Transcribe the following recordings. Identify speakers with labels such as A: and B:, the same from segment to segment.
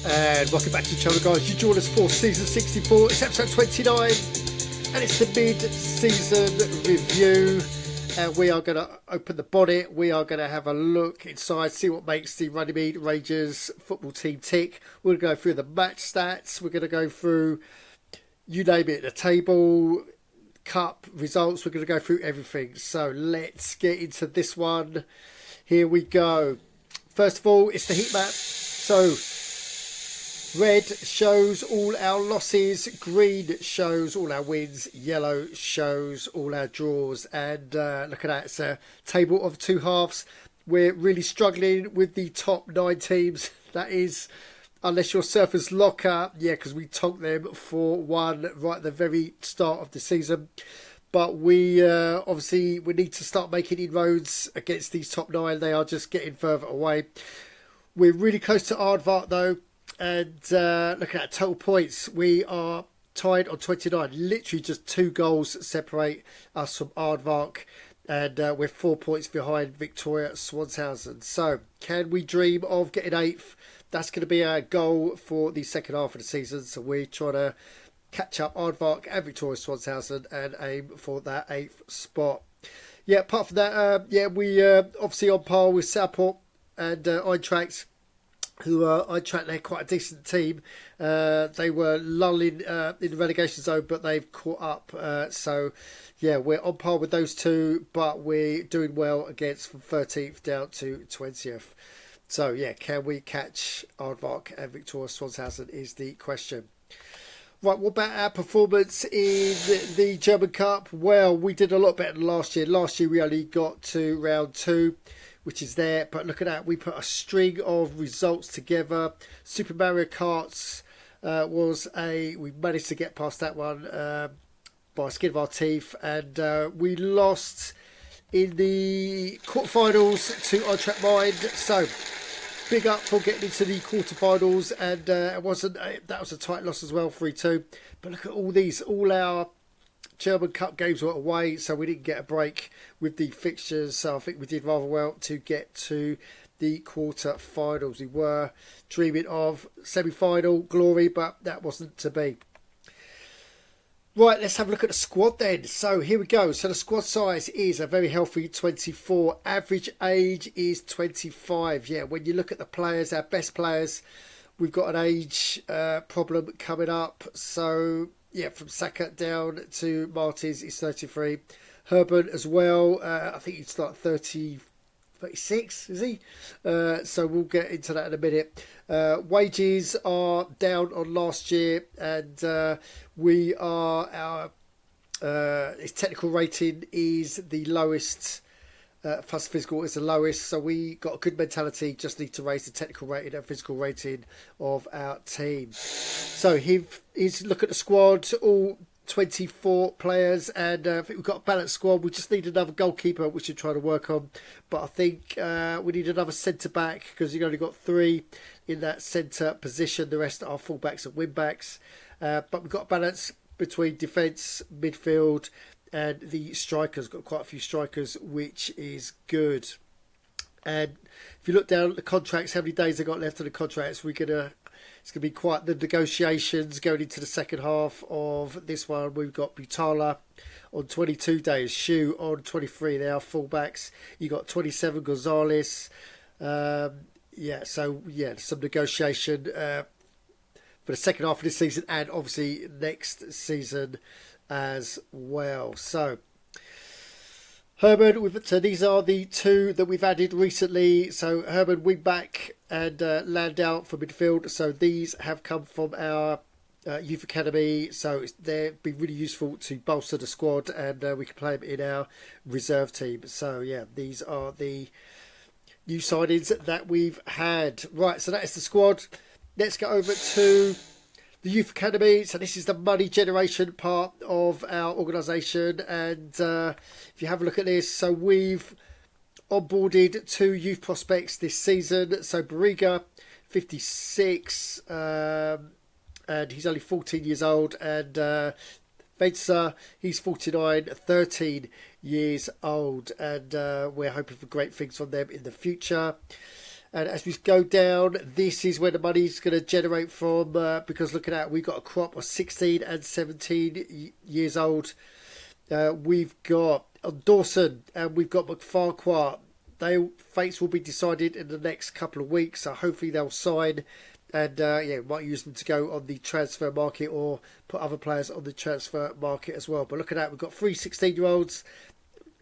A: And welcome back to the channel, guys. You joined us for season 64. It's episode 29, and it's the mid-season review. And we are going to open the bonnet. We are going to have a look inside, see what makes the Runnymede Rangers football team tick. We're going to go through the match stats. We're going to go through, you name it, the table, cup results. We're going to go through everything. So let's get into this one. Here we go. First of all, it's the heat map. So red shows all our losses, green shows all our wins, yellow shows all our draws. And look at that, it's a table of two halves. We're really struggling with the top 9 teams. That is, unless you're Surfers Locker, yeah, because we tonked them for one right at the very start of the season. But we obviously we need to start making inroads against these top 9. They are just getting further away. We're really close to Aardvark though. And look at that, total points. We are tied on 29. Literally just 2 goals separate us from Aardvark. And we're 4 points behind Victoria Swanshausen. So can we dream of getting 8th? That's going to be our goal for the second half of the season. So we're trying to catch up Aardvark and Victoria Swanshausen and aim for that 8th spot. Yeah, apart from that, yeah, we obviously on par with Southport and Eintracht, who are Eintracht. They're quite a decent team. They were lulling in the relegation zone, but they've caught up. So, yeah, we're on par with those two, but we're doing well against from 13th down to 20th. So, yeah, can we catch Aardvark and Victoria Swanshausen is the question. Right, what about our performance in the German Cup? Well, we did a lot better than last year. Last year, we only got to round 2. Which is there, but look at that, we put a string of results together. Super Mario Karts we managed to get past that one by the skin of our teeth, and we lost in the quarterfinals to Eintracht Mind. So big up for getting into the quarterfinals, and that was a tight loss as well, 3-2. But look at all these, all our German Cup games were away, so we didn't get a break with the fixtures. So I think we did rather well to get to the quarter-finals. We were dreaming of semi-final glory, but that wasn't to be. Right, let's have a look at the squad then. So here we go. So the squad size is a very healthy 24. Average age is 25. Yeah, when you look at the players, our best players, we've got an age problem coming up. So yeah, from Saka down to Martins is 33. Herbert as well. I think he's like 36, is he? So we'll get into that in a minute. Wages are down on last year, and his technical rating is the lowest. Fast physical is the lowest, so we got a good mentality. Just need to raise the technical rating and physical rating of our team. So he's look at the squad, all 24 players, and I think we've got a balanced squad. We just need another goalkeeper, which we're trying to work on. But I think we need another centre back because you've only got 3 in that centre position. The rest are full-backs and wing-backs. But we've got a balance between defence, midfield, and the strikers. Got quite a few strikers, which is good. And if you look down at the contracts, how many days they got left on the contracts, it's gonna be quite the negotiations going into the second half of this one. We've got Butala on 22 days, Shu on 23. They are fullbacks. You got 27 Gonzalez. Some negotiation for the second half of this season, and obviously next season as well. So Herman, so these are the 2 that we've added recently. So Herman wing back and Landau for midfield. So these have come from our youth academy. So they've been really useful to bolster the squad, and we can play them in our reserve team. So yeah, these are the new signings that we've had. Right, so that is the squad. Let's go over to the Youth Academy. So this is the money generation part of our organisation, and if you have a look at this, so we've onboarded 2 youth prospects this season. So Barriga, 56, and he's only 14 years old, and Venza, he's 49, 13 years old, and we're hoping for great things from them in the future. And as we go down, this is where the money's going to generate from, because looking at, we've got a crop of 16 and 17 years old. We've got Dawson and we've got McFarquhar. Their fates will be decided in the next couple of weeks, so hopefully they'll sign. And might use them to go on the transfer market or put other players on the transfer market as well. But looking at, we've got 3 16-year-olds.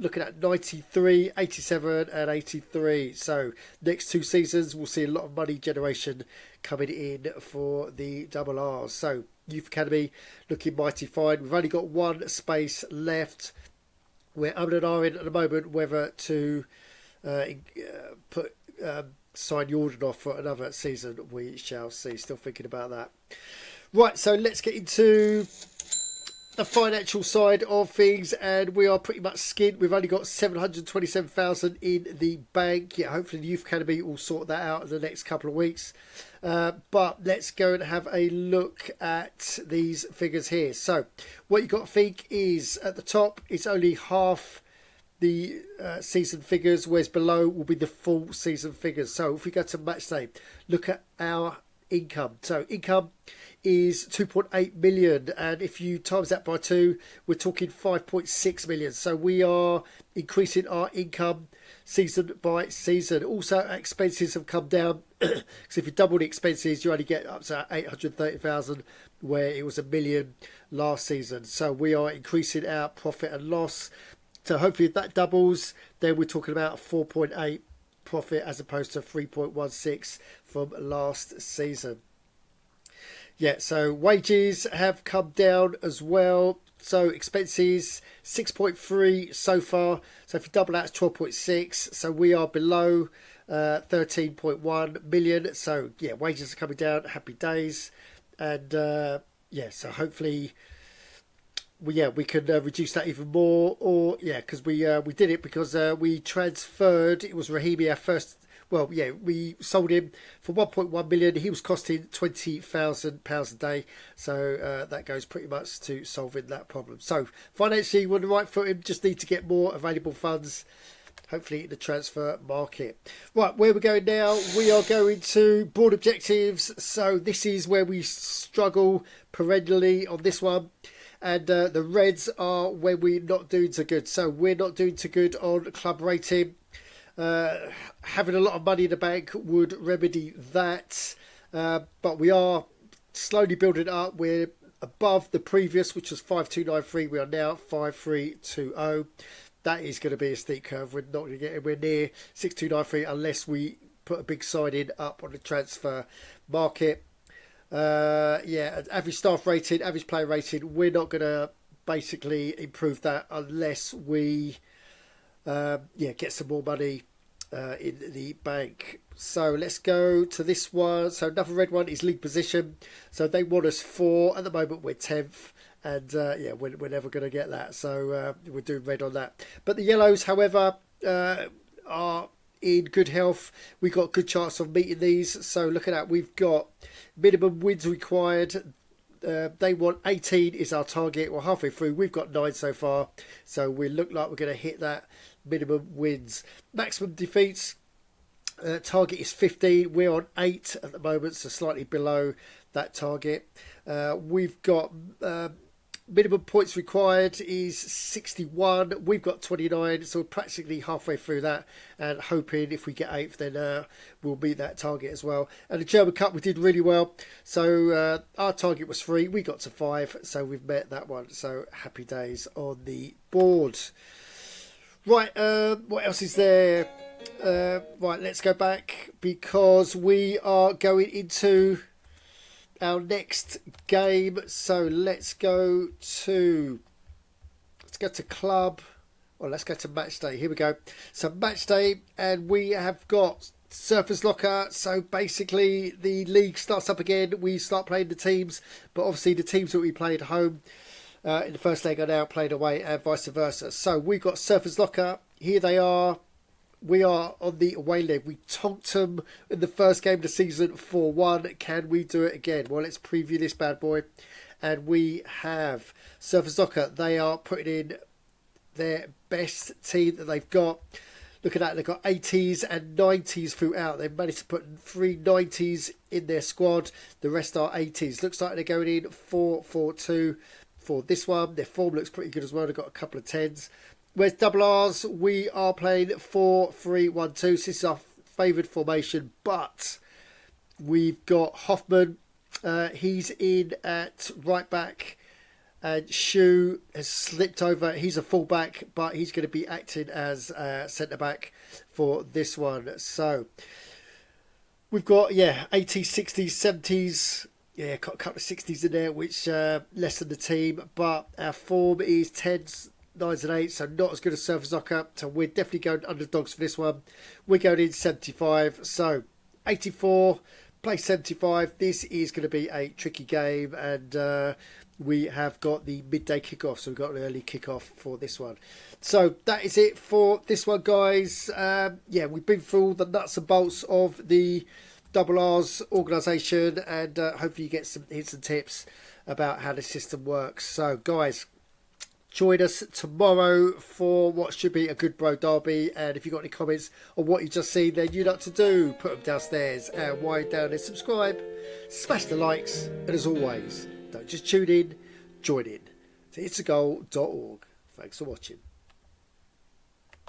A: Looking at 93, 87 and 83. So next 2 seasons we'll see a lot of money generation coming in for the Double R's. So Youth Academy looking mighty fine. We've only got 1 space left. We're and ahhing at the moment whether to sign Jordan off for another season. We shall see. Still thinking about that. Right, so let's get into the financial side of things, and we are pretty much skint. We've only got 727,000 in the bank. Yeah, hopefully the Youth Academy will sort that out in the next couple of weeks. But let's go and have a look at these figures here. So what you got to think is at the top, it's only half the season figures, whereas below will be the full season figures. So if we go to match day, look at our income. So income is 2.8 million, and if you times that by 2, we're talking 5.6 million. So we are increasing our income season by season. Also, expenses have come down, because if you double the expenses, you only get up to 830,000, where it was 1 million last season. So we are increasing our profit and loss. So hopefully if that doubles, then we're talking about 4.8 profit as opposed to 3.16 from last season. Yeah, so wages have come down as well. So expenses 6.3 so far. So if you double that, it's 12.6. So we are below 13.1 million. So yeah, wages are coming down. Happy days. And so hopefully we can reduce that even more. Or because we did it because we transferred. It was Rahimi, our first. Well, yeah, we sold him for 1.1 million. He was costing £20,000 a day. So that goes pretty much to solving that problem. So financially, we're on the right foot. Just need to get more available funds, hopefully in the transfer market. Right, where we're going now, we are going to board objectives. So this is where we struggle perennially on this one. And the reds are where we're not doing so good. So we're not doing too good on club rating. Having a lot of money in the bank would remedy that, but we are slowly building up. We're above the previous, which was 5293. We are now 5320. That is going to be a steep curve. We're not going to get anywhere near 6293 unless we put a big signing up on the transfer market. Average staff rating, average player rating, we're not going to basically improve that unless we get some more money in the bank. So let's go to this one. So another red one is league position. So they want us 4. At the moment we're 10th, and we're never going to get that. So we're doing red on that. But the yellows, however, are in good health. We've got good chance of meeting these. So looking at, we've got minimum wins required. They want 18 is our target. We're halfway through. We've got 9 so far. So we look like we're going to hit that minimum wins. Maximum defeats. Target is 15. We're on 8 at the moment, so slightly below that target. We've got minimum points required is 61. We've got 29, so we're practically halfway through that, and hoping if we get 8th, then we'll meet that target as well. And the German Cup, we did really well. So our target was 3. We got to 5, so we've met that one. So happy days on the board. Right, what else is there? Right, let's go back because we are going into our next game. So let's go to club. Well, let's go to match day. Here we go. So match day, and we have got Surfers Locker. So basically the league starts up again. We start playing the teams, but obviously the teams that we played home in the first leg are now played away, and vice versa. So we've got Surfers Locker. Here they are. We are on the away leg. We tonked them in the first game of the season 4-1. Can we do it again? Well, let's preview this bad boy. And we have Surfers Locker. They are putting in their best team that they've got. Look at that, they've got 80s and 90s throughout. They've managed to put 3 90s in their squad. The rest are 80s. Looks like they're going in 4-4-2 for this one. Their form looks pretty good as well. They've got a couple of 10s. Whereas double R's, we are playing 4-3-1-2. This is our favoured formation, but we've got Hoffman. He's in at right back. And Shu has slipped over. He's a fullback, but he's going to be acting as centre-back for this one. So we've got, 80s, 60s, 70s. Yeah, got a couple of 60s in there, which lessen the team. But our form is 10s, 9s and 8s, so not as good as Surfer Soccer. So we're definitely going underdogs for this one. We're going in 75. So 84, play 75. This is going to be a tricky game, and we have got the midday kickoff, so we've got an early kickoff for this one. So that is it for this one, guys. We've been through all the nuts and bolts of the Double R's organisation, and hopefully you get some hints and tips about how the system works. So, guys, join us tomorrow for what should be a good bro derby. And if you've got any comments on what you've just seen, then you know what to do. Put them downstairs and wind down and subscribe. Smash the likes. And as always, don't just tune in, join in. To ITSAGOAL.org. Thanks for watching.